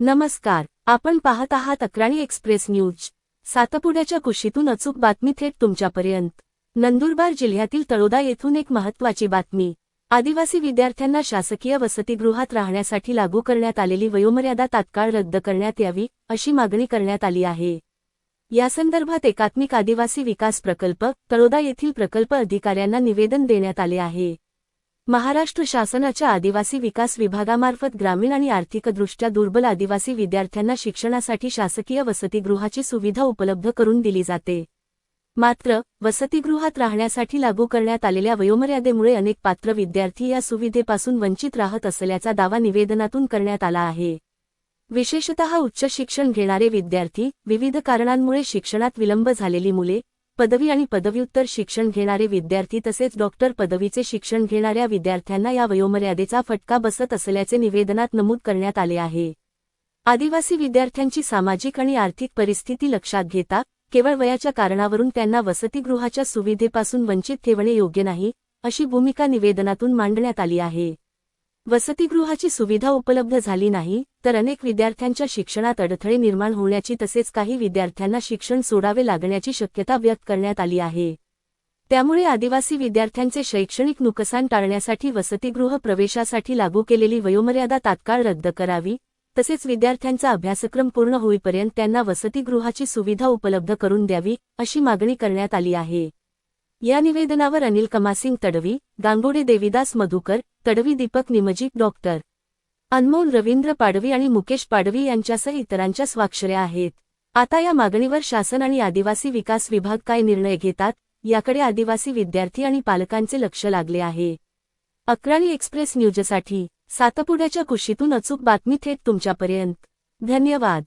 नमस्कार, आपण पाहत आहात अक्राणी एक्सप्रेस न्यूज। सातपुड्याच्या कुशीतून अचूक बातमी थेट तुमच्यापर्यंत। नंदुरबार जिल्ह्यातील तळोदा येथून एक महत्त्वाची बातमी। आदिवासी विद्यार्थ्यांना शासकीय वसतिगृहात राहण्यासाठी लागू करण्यात आलेली वयोमर्यादा तात्काळ रद्द करण्यात यावी, अशी मागणी करण्यात आली आहे। यासंदर्भात एकात्मिक आदिवासी विकास प्रकल्प, तळोदा येथील प्रकल्प अधिकाऱ्यांना निवेदन देण्यात आले आहे। महाराष्ट्र शासनाच्या आदिवासी विकास विभागामार्फत ग्रामीण आणि आर्थिकदृष्ट्या दुर्बल आदिवासी विद्यार्थ्यांना शिक्षणासाठी शासकीय वसतिगृहाची सुविधा उपलब्ध करून दिली जाते। मात्र, वसतिगृहात राहण्यासाठी लागू करण्यात आलेल्या वयोमर्यादेमुळे अनेक पात्र विद्यार्थी या सुविधेपासून वंचित राहत असल्याचा दावा निवेदनातून करण्यात आला आहे। विशेषतः उच्च शिक्षण घेणारे विद्यार्थी, विविध कारणांमुळे शिक्षणात विलंब झालेली मुले, पदवी आणि पदव्युत्तर शिक्षण घेणारे विद्यार्थी तसेच डॉक्टर पदवीचे शिक्षण घेणाऱ्या विद्यार्थ्यांना या वयोमर्यादेचा फटका बसत असल्याचे निवेदनात नमूद करण्यात आले आहे। आदिवासी विद्यार्थ्यांची सामाजिक आणि आर्थिक परिस्थिती लक्षात घेता केवळ वयाच्या कारणावरून त्यांना वसतिगृहाच्या सुविधेपासून वंचित ठेवणे योग्य नाही, अशी भूमिका निवेदनातून मांडण्यात आली आहे। वसतिगृहाची सुविधा उपलब्ध झाली नाही तर अनेक विद्यार्थ्यांच्या शिक्षणात अडथळे निर्माण होण्याची तसेच काही विद्यार्थ्यांना शिक्षण सोडावे लागण्याची शक्यता व्यक्त करण्यात आली आहे। त्यामुळे आदिवासी विद्यार्थ्यांचे शैक्षणिक नुकसान टाळण्यासाठी वसतिगृह प्रवेशासाठी लागू केलेली वयोमर्यादा तात्काळ रद्द करावी, तसेच विद्यार्थ्यांचा अभ्यासक्रम पूर्ण होईपर्यंत त्यांना वसतिगृहाची सुविधा उपलब्ध करून द्यावी, अशी मागणी करण्यात आली आहे। या निवेदनावर अनिल कमासिंग तडवी, गांगोडे देविदास मधुकर, तडवी दीपक निमजी, डॉक्टर अनमोल रवींद्र पाडवी आणि मुकेश पाडवी यांच्यासह इतरांच्या स्वाक्षऱ्या आहेत। आता या मागणीवर शासन आणि आदिवासी विकास विभाग काय निर्णय घेतात, याकडे आदिवासी विद्यार्थी आणि पालकांचे लक्ष लागले आहे। अक्राणी एक्सप्रेस न्यूजसाठी सातपुड्याच्या कुशीतून अचूक बातमी थेट तुमच्यापर्यंत। धन्यवाद।